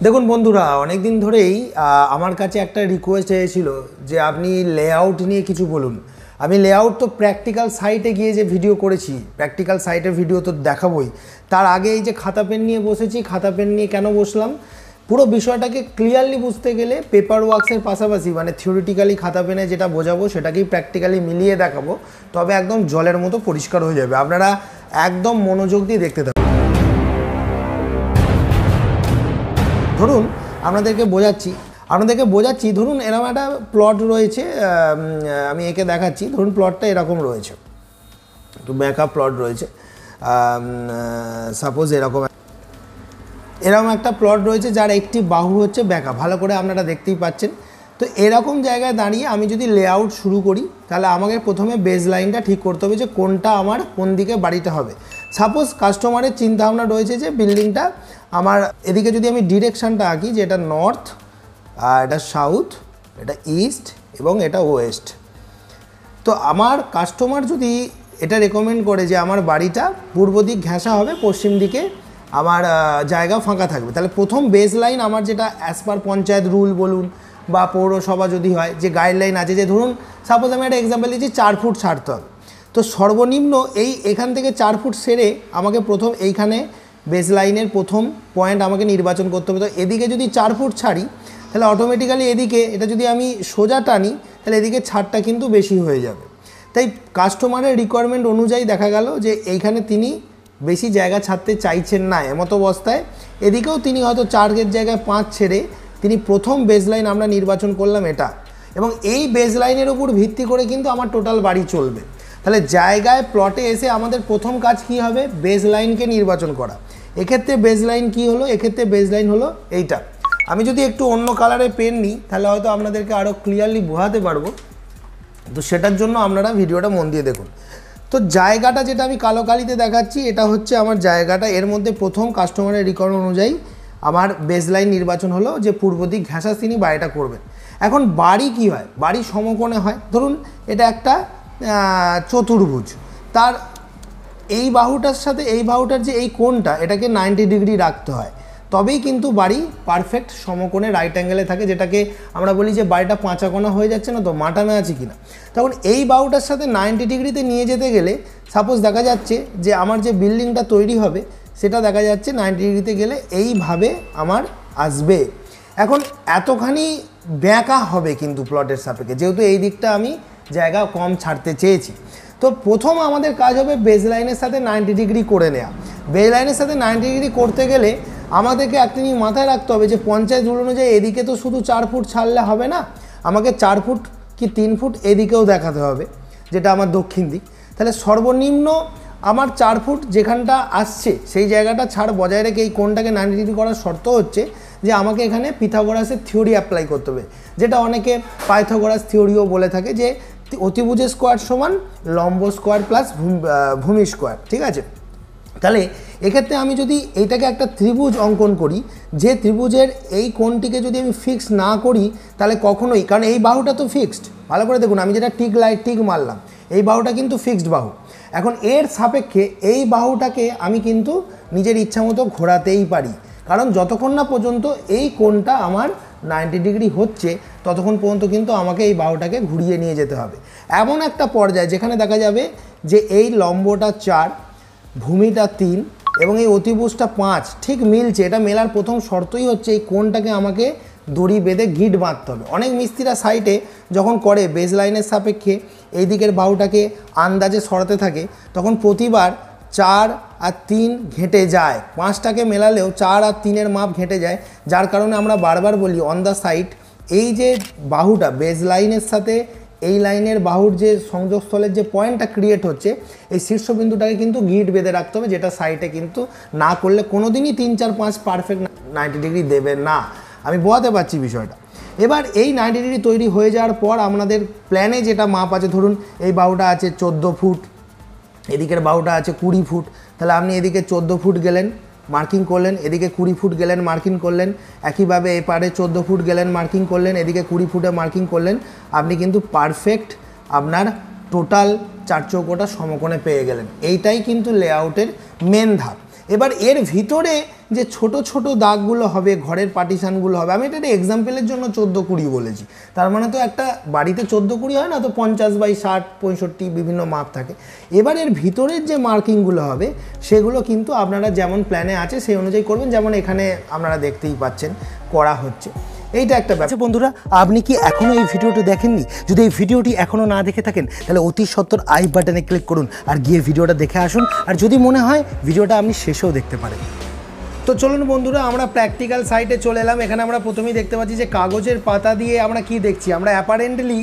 দেখুন বন্ধুরা, অনেক দিন ধরেই আমার কাছে একটা রিকোয়েস্ট এসেছিল যে আপনি লেআউট নিয়ে কিছু বলুন। আমি লেআউট তো প্র্যাকটিক্যাল সাইটে গিয়ে যে ভিডিও করেছি, প্র্যাকটিক্যাল সাইটের ভিডিও তো দেখাবই। তার আগে এই যে খাতা পেন নিয়ে বসেছি, খাতা পেন নিয়ে কেন বসলাম, পুরো বিষয়টাকে ক্লিয়ারলি বুঝতে গেলে পেপার ওয়ার্কসের পাশাপাশি মানে থিওরিটিক্যালি খাতা পেনে যেটা বোঝাবো সেটাকেই প্র্যাকটিক্যালি মিলিয়ে দেখাবো, তবে একদম জলের মতো পরিষ্কার হয়ে যাবে। আপনারা একদম মনোযোগ দিয়ে দেখতে থাকুন। ধরুন আপনাদেরকে বোঝাচ্ছি, ধরুন এরকম একটা প্লট রয়েছে, আমি একে দেখাচ্ছি। ধরুন প্লটটা এরকম রয়েছে, একটু ব্যাকআপ প্লট রয়েছে। সাপোজ এরকম একটা প্লট রয়েছে যার একটি বাহু হচ্ছে ব্যাকআপ, ভালো করে আপনারা দেখতেই পাচ্ছেন। তো এরকম জায়গায় দাঁড়িয়ে আমি যদি লেআউট শুরু করি, তাহলে আমাকে প্রথমে বেস লাইনটা ঠিক করতে হবে যে কোনটা আমার কোন দিকে বাড়িটা হবে। সাপোজ কাস্টমারের চিন্তাভাবনা রয়েছে যে বিল্ডিংটা আমার এদিকে যদি আমি ডিরেকশানটা আঁকি যে এটা নর্থ, এটা সাউথ, এটা ইস্ট এবং এটা ওয়েস্ট। তো আমার কাস্টমার যদি এটা রেকমেন্ড করে যে আমার বাড়িটা পূর্ব দিক ঘেঁষা হবে, পশ্চিম দিকে আমার জায়গা ফাঁকা থাকবে, তাহলে প্রথম বেস লাইন আমার যেটা অ্যাজ পার পঞ্চায়েত রুল বলুন বা পৌরসভা যদি হয় যে গাইডলাইন আছে, যে ধরুন সাপোজ আমি একটা এক্সাম্পল দিচ্ছি 4 ফুট ছাড়তে হবে। তো সর্বনিম্ন এখান থেকে 4 ফুট সেরে আমাকে প্রথম এইখানে বেস লাইনের প্রথম পয়েন্ট আমাকে নির্বাচন করতে হবে। তো এদিকে যদি 4 ফুট ছাড়ি তাহলে অটোমেটিক্যালি এদিকে এটা যদি আমি সোজা টানি তাহলে এদিকে ছাড়টা কিন্তু বেশি হয়ে যাবে। তাই কাস্টমারের রিকোয়ারমেন্ট অনুযায়ী দেখা গেল যে এইখানে তিনি বেশি জায়গা ছাড়তে চাইছেন না, এমতো অবস্থায় এদিকেও তিনি হয়তো 4 এর জায়গায় 5 ছেড়ে তিনি প্রথম বেস লাইন আমরা নির্বাচন করলাম এটা, এবং এই বেস লাইনের উপর ভিত্তি করে কিন্তু আমার টোটাল বাড়ি চলবে। তাহলে জায়গায় প্লটে এসে আমাদের প্রথম কাজ কি হবে, বেস লাইনকে নির্বাচন করা। এক্ষেত্রে বেস লাইন কী হলো, এক্ষেত্রে বেস লাইন হলো এইটা। আমি যদি একটু অন্য কালারের পেন নিই তাহলে হয়তো আপনাদেরকে আরও ক্লিয়ারলি বোঝাতে পারবো, তো সেটার জন্য আপনারা ভিডিওটা মন দিয়ে দেখুন। তো জায়গাটা যেটা আমি কালো কালিতে দেখাচ্ছি এটা হচ্ছে আমার জায়গাটা, এর মধ্যে প্রথম কাস্টমারের রিকোয়ারমেন্ট অনুযায়ী আমার বেস লাইন নির্বাচন হলো যে পূর্ব দিক ঘেঁষা তিনি বাড়িটা করবেন। এখন বাড়ি কি হয়, বাড়ি সমকোণে হয়। ধরুন এটা একটা চতুর্ভুজ, তার এই বাহুটার সাথে এই বাহুটার যে এই কোণটা এটাকে 90 ডিগ্রি রাখতে হয়, তবেই কিন্তু বাড়ি পারফেক্ট সমকোণে রাইট অ্যাঙ্গেলে থাকে, যেটাকে আমরা বলি যে বাড়িটা পাঁচাকোণা হয়ে যাচ্ছে না, তো মাটামে আছে কিনা। তখন এই বাহুটার সাথে 90 ডিগ্রিতে নিয়ে যেতে গেলে সাপোজ দেখা যাচ্ছে যে আমার যে বিল্ডিংটা তৈরি হবে সেটা দেখা যাচ্ছে 90 ডিগ্রিতে গেলে এইভাবে আমার আসবে। এখন এতখানি ব্যাঁকা হবে কিন্তু প্লটের সাপেক্ষে, যেহেতু এই দিকটা আমি জায়গা কম ছাড়তে চেয়েছি। তো প্রথম আমাদের কাজ হবে বেস লাইনের সাথে 90 ডিগ্রি করে নেওয়া। বেস লাইনের সাথে 90 ডিগ্রি করতে গেলে আমাদেরকে একটা জিনিস মাথায় রাখতে হবে যে পঞ্চায়েত রুল অনুযায়ী এদিকে তো শুধু 4 ফুট ছাড়লে হবে না, আমাকে 4 ফুট কি 3 ফুট এদিকেও দেখাতে হবে, যেটা আমার দক্ষিণ দিক। তাহলে সর্বনিম্ন আমার 4 ফুট যেখানটা আসছে সেই জায়গাটা ছাড় বজায় রেখে এই কোণটাকে 90 ডিগ্রি করার শর্ত হচ্ছে যে আমাকে এখানে পিথাগোরাসের থিওরি অ্যাপ্লাই করতে হবে, যেটা অনেকে পাইথাগোরাস থিওরিও বলে থাকে, যে অতিভুজ স্কোয়ার সমান লম্ব স্কোয়ার প্লাস ভূমি স্কোয়ার। ঠিক আছে, তাহলে এক্ষেত্রে আমি যদি এইটাকে একটা ত্রিভুজ অঙ্কন করি, যে ত্রিভুজের এই কোণটিকে যদি আমি ফিক্স না করি তাহলে কখনোই, কারণ এই বাহুটা তো ফিক্সড, ভালো করে দেখুন আমি যেটা টিক মারলাম এই বাহুটা কিন্তু ফিক্সড বাহু। এখন এর সাপেক্ষে এই বাহুটাকে আমি কিন্তু নিজের ইচ্ছা মতো ঘোরাতেই পারি, কারণ যতক্ষণ না পর্যন্ত এই কোণটা আমার 90 ডিগ্রি হচ্ছে ততক্ষণ পর্যন্ত কিন্তু আমাকে এই বাহুটাকে ঘুরিয়ে নিয়ে যেতে হবে। এমন একটা পর্যায়ে যেখানে দেখা যাবে যে এই লম্বটা 4, ভূমিটা 3 এবং এই অতিভুজটা 5 ঠিক মিলছে। এটা মেলার প্রথম শর্তই হচ্ছে এই কোণটাকে আমাকে দড়ি বেঁধে গিট বাঁধতে হবে। অনেক মিস্ত্রিরা সাইটে যখন করে বেস লাইনের সাপেক্ষে এই দিকের বাহুটাকে আন্দাজে সরাতে থাকে, তখন প্রতিবার 4 আর 3 ঘেঁটে যায়, 5টাকে মেলালেও 4 আর 3-এর মাপ ঘেঁটে যায়, যার কারণে আমরা বারবার বলি অন দ্য সাইট এই যে বাহুটা বেস লাইনের সাথে এই লাইনের বাহুর যে সংযোগস্থলের যে পয়েন্টটা ক্রিয়েট হচ্ছে এই শীর্ষবিন্দুটাকে কিন্তু গিট বেঁধে রাখতে হবে, যেটা সাইটে কিন্তু না করলে কোনোদিনই 3, 4, 5 পারফেক্ট 90 ডিগ্রি দেবে না। আমি বোঝাতে পারছি বিষয়টা। এবার এই 90 ডিগ্রি তৈরি হয়ে যাওয়ার পর আমাদের প্ল্যানে যেটা মাপ আছে, ধরুন এই বাহুটা আছে 14 ফুট, এদিকের বাহুটা আছে 20 ফুট, তাহলে আপনি এদিকে 14 ফুট গেলেন মার্কিং করলেন, এদিকে 20 ফুট গেলেন মার্কিং করলেন, একইভাবে এপারে 14 ফুট গেলেন মার্কিং করলেন, এদিকে 20 ফুটে মার্কিং করলেন, আপনি কিন্তু পারফেক্ট আপনার টোটাল 4 চৌকোটা সমকোণে পেয়ে গেলেন। এইটাই কিন্তু লেআউটের মেন ধাপ। এবার এর ভিতরে যে ছোট ছোট দাগগুলো হবে, ঘরের পার্টিশানগুলো হবে, আমি এটা একটা এক্সাম্পলের জন্য 14-20 বলেছি। তার মানে তো একটা বাড়িতে 14-20 হয় না, তো 50/60-65 বিভিন্ন মাপ থাকে। এবার এর ভিতরের যে মার্কিংগুলো হবে সেগুলো কিন্তু আপনারা যেমন প্ল্যানে আছে সেই অনুযায়ী করবেন, যেমন এখানে আপনারা দেখতেই পাচ্ছেন করা হচ্ছে। এইটা একটা ব্যাপার। বন্ধুরা, আপনি কি এখনও এই ভিডিওটি দেখেননি? যদি এই ভিডিওটি এখনও না দেখে থাকেন তাহলে অতি সত্বর আই বাটনে ক্লিক করুন আর গিয়ে ভিডিওটা দেখে আসুন। আর যদি মনে হয় ভিডিওটা আপনি শেষেও দেখতে পারেন। তো চলুন বন্ধুরা, আমরা প্র্যাকটিক্যাল সাইটে চলে এলাম। এখানে আমরা প্রথমেই দেখতে পাচ্ছি যে কাগজের পাতা দিয়ে আমরা কি দেখছি, আমরা অ্যাপারেন্টলি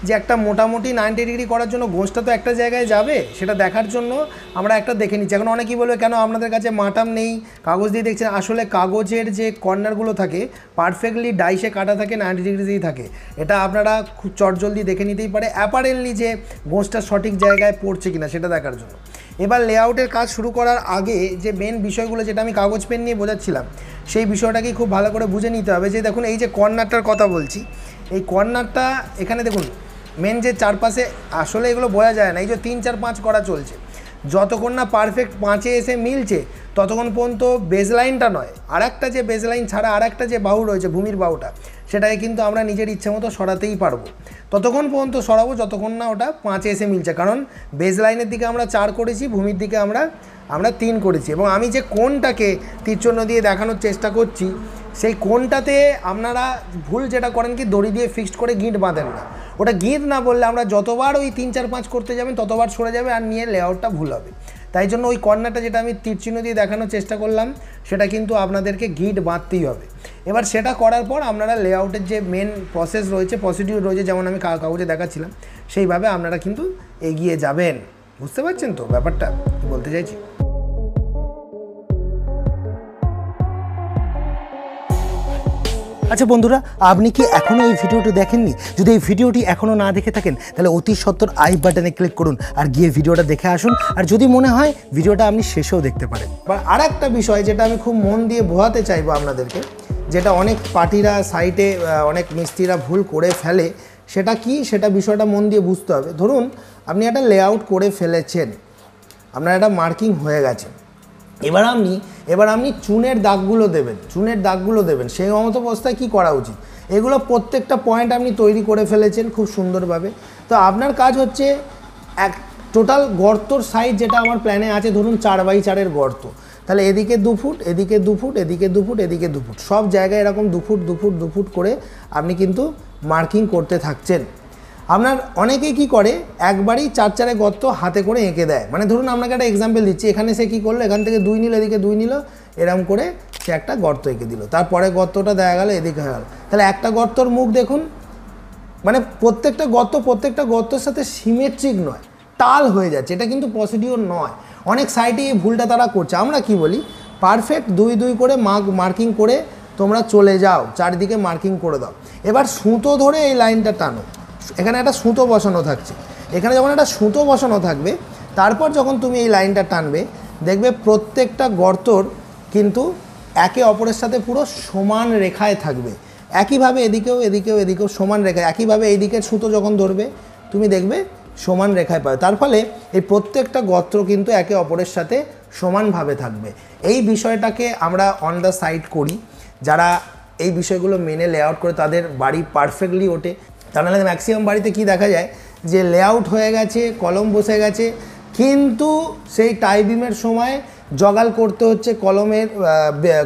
যে একটা মোটামুটি 90 ডিগ্রি করার জন্য গোঁজটা তো একটা জায়গায় যাবে, সেটা দেখার জন্য আমরা একটা দেখে নিচ্ছি। এখন অনেকেই বলবে কেন আপনাদের কাছে মাটাম নেই, কাগজ দিয়ে দেখছেন। আসলে কাগজের যে কর্নারগুলো থাকে পারফেক্টলি ডাইসে কাটা থাকে, 90 ডিগ্রিতেই থাকে। এটা আপনারা খুব চটজলদি দেখে নিতেই পারে অ্যাপারেন্টলি যে গোঁজটা সঠিক জায়গায় পড়ছে কিনা সেটা দেখার জন্য। এবার লেআউটের কাজ শুরু করার আগে যে মেন বিষয়গুলো যেটা আমি কাগজ পেন নিয়ে বোঝাচ্ছিলাম, সেই বিষয়টাকেই খুব ভালো করে বুঝে নিতে হবে। যে দেখুন এই যে কর্নারটার কথা বলছি, এই কর্নারটা এখানে দেখুন মেন যে চারপাশে আসলে এগুলো বোঝা যায় না, এই যে 3, 4, 5 করা চলছে, যতক্ষণ না পারফেক্ট 5-এ এসে মিলছে ততক্ষণ পর্যন্ত বেজলাইনটা নয়, আর একটা যে বেজলাইন ছাড়া আর একটা যে বাহু রয়েছে ভূমির বাহুটা, সেটাকে কিন্তু আমরা নিজের ইচ্ছে মতো সরাতেই পারবো। ততক্ষণ পর্যন্ত সরাবো যতক্ষণ না ওটা 5-এ এসে মিলছে, কারণ বেজলাইনের দিকে আমরা 4 করেছি, ভূমির দিকে আমরা 3 করেছি। এবং আমি যে কোণটাকে তীরচিহ্ন দিয়ে দেখানোর চেষ্টা করছি, সেই কোণটাতে আপনারা ভুল যেটা করেন কি দড়ি দিয়ে ফিক্সড করে গিঁট বাঁধেন না। ওটা গিঁট না বললে আমরা যতবার ওই 3, 4, 5 করতে যাবেন ততবার সরে যাবে আর নিয়ে লেআউটটা ভুল হবে। তাই জন্য ওই কর্নারটা যেটা আমি তীরচিহ্ন দিয়ে দেখানোর চেষ্টা করলাম, সেটা কিন্তু আপনাদেরকে গিঁট বাঁধতেই হবে। এবার সেটা করার পর আপনারা লেআউটের যে মেন প্রসেস রয়েছে, প্রসিডিউর রয়েছে, যেমন আমি কাগজে দেখাচ্ছিলাম, সেইভাবে আপনারা কিন্তু এগিয়ে যাবেন। বুঝতে পারছেন তো ব্যাপারটা কি বলতে চাইছি? আচ্ছা বন্ধুরা, আপনি কি এখনও এই ভিডিওটি দেখেননি? যদি এই ভিডিওটি এখনও না দেখে থাকেন তাহলে অতি সত্বর আই বাটনে ক্লিক করুন আর গিয়ে ভিডিওটা দেখে আসুন। আর যদি মনে হয় ভিডিওটা আপনি শেষেও দেখতে পারেন। বা আর একটা বিষয় যেটা আমি খুব মন দিয়ে বোঝাতে চাইবো আপনাদেরকে, যেটা অনেক পার্টিরা সাইটে অনেক মিস্ত্রিরা ভুল করে ফেলে, সেটা কি, সেটা বিষয়টা মন দিয়ে বুঝতে হবে। ধরুন আপনি একটা লেআউট করে ফেলেছেন, আপনার একটা মার্কিং হয়ে গেছে, এবার আপনি চুনের দাগগুলো দেবেন। সেই মতো অবস্থায় কী করা উচিত, এগুলো প্রত্যেকটা পয়েন্ট আপনি তৈরি করে ফেলেছেন খুব সুন্দরভাবে। তো আপনার কাজ হচ্ছে এক টোটাল গর্তর সাইজ যেটা আমার প্ল্যানে আছে, ধরুন 4x4 গর্ত, তাহলে এদিকে 2 ফুট, এদিকে 2 ফুট, এদিকে 2 ফুট, এদিকে 2 ফুট, সব জায়গায় এরকম 2 ফুট 2 ফুট 2 ফুট করে আপনি কিন্তু মার্কিং করতে থাকছেন। আপনার অনেকেই কী করে, একবারই 4-4 গর্ত হাতে করে এঁকে দেয়। মানে ধরুন আপনাকে একটা এক্সাম্পল দিচ্ছি, এখানে সে কী করলো, এখান থেকে 2 নিল, এদিকে 2 নিল, এরকম করে সে একটা গর্ত এঁকে দিল, তারপরে গর্তটা দেখা গেল এদিকে হয়ে গেল। তাহলে একটা গর্তর মুখ দেখুন, মানে প্রত্যেকটা গর্তের সাথে সিমেট্রিক নয়, টাল হয়ে যাচ্ছে। এটা কিন্তু প্রসিডিওর নয়। অনেক সাইটে এই ভুলটা তারা করছে। আমরা কি বলি, পারফেক্ট 2-2 করে মার্কিং করে তোমরা চলে যাও, চারিদিকে মার্কিং করে দাও। এবার সুতো ধরে এই লাইনটা টানো, এখানে একটা সুতো বসানো থাকছে, এখানে যখন একটা সুতো বসানো থাকবে, তারপর যখন তুমি এই লাইনটা টানবে, দেখবে প্রত্যেকটা গর্তর কিন্তু একে অপরের সাথে পুরো সমান রেখায় থাকবে। একইভাবে এদিকেও সমান রেখায়, একইভাবে এই দিকের সুতো যখন ধরবে তুমি দেখবে সমান রেখায় পাবে। তার ফলে এই প্রত্যেকটা গর্ত কিন্তু একে অপরের সাথে সমানভাবে থাকবে। এই বিষয়টাকে আমরা অন দ্য সাইড করি, যারা এই বিষয়গুলো মেনে লেআউট করে তাদের বাড়ি পারফেক্টলি ওঠে। তাহলে ম্যাক্সিমাম বাড়িতে কি দেখা যায় যে লেআউট হয়ে গেছে, কলম বসে গেছে, কিন্তু সেই টাই বিমের সময় জগাল করতে হচ্ছে,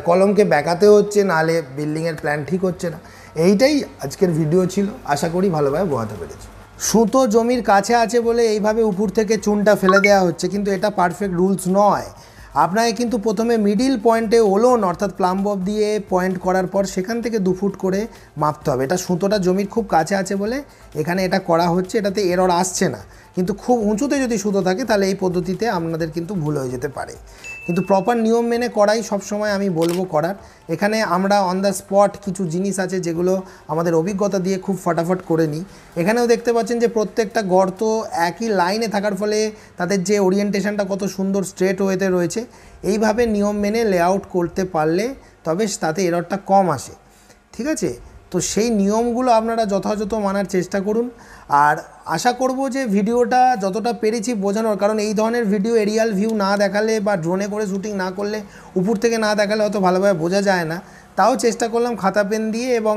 কলমকে বেঁকাতে হচ্ছে, নাহলে বিল্ডিংয়ের প্ল্যান ঠিক হচ্ছে না। এইটাই আজকের ভিডিও ছিল, আশা করি ভালোভাবে বোঝাতে পেরেছি। সুতো জমির কাছে আছে বলে এইভাবে উপর থেকে চুনটা ফেলে দেওয়া হচ্ছে, কিন্তু এটা পারফেক্ট রুলস নয়। আপনাকে কিন্তু প্রথমে মিডিল পয়েন্টে ওলন অর্থাৎ প্লাম্ব দিয়ে পয়েন্ট করার পর সেখান থেকে 2 ফুট করে মাপতে হবে। এটা সুতোটা জমির খুব কাছে আছে বলে এখানে এটা করা হচ্ছে, এটাতে এরর আসছে না। কিন্তু খুব উঁচুতে যদি সুতো থাকে তাহলে এই পদ্ধতিতে আপনাদের কিন্তু ভুল হয়ে যেতে পারে। কিন্তু প্রপার নিয়ম মেনে করাই সবসময় আমি বলবো করার। এখানে আমরা অন দ্য স্পট কিছু জিনিস আছে যেগুলো আমাদের অভিজ্ঞতা দিয়ে খুব ফটাফট করে নিই। এখানেও দেখতে পাচ্ছেন যে প্রত্যেকটা গর্ত একই লাইনে থাকার ফলে তাদের যে ওরিয়েন্টেশনটা কত সুন্দর স্ট্রেট ওয়েতে রয়েছে। এইভাবে নিয়ম মেনে লেআউট করতে পারলে তবে তাতে এররটা কম আসে। ঠিক আছে, তো সেই নিয়মগুলো আপনারা যথাযথ মানার চেষ্টা করুন। আর আশা করব যে ভিডিওটা যতটা পেরেছি বোঝানোর, কারণ এই ধরনের ভিডিও এরিয়াল ভিউ না দেখালে বা ড্রোনে করে শ্যুটিং না করলে, উপর থেকে না দেখালে হয়তো ভালোভাবে বোঝা যায় না। তাও চেষ্টা করলাম খাতা পেন দিয়ে এবং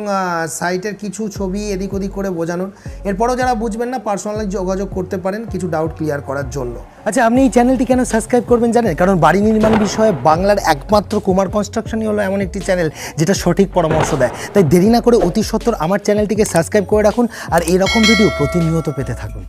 সাইটের কিছু ছবি এদিক ওদিক করে বোঝানোর। এরপরও যারা বুঝবেন না পার্সোনালি যোগাযোগ করতে পারেন কিছু ডাউট ক্লিয়ার করার জন্য। আচ্ছা, আপনি এই চ্যানেলটি কেন সাবস্ক্রাইব করবেন জানেন? কারণ বাড়ি নির্মাণ বিষয়ে বাংলার একমাত্র কুমার কনস্ট্রাকশনই হলো এমন একটি চ্যানেল যেটা সঠিক পরামর্শ দেয়। তাই দেরি না করে অতি সত্বর আমার চ্যানেলটিকে সাবস্ক্রাইব করে রাখুন আর এরকম ভিডিও প্রতিনিয়ত পেতে থাকুন।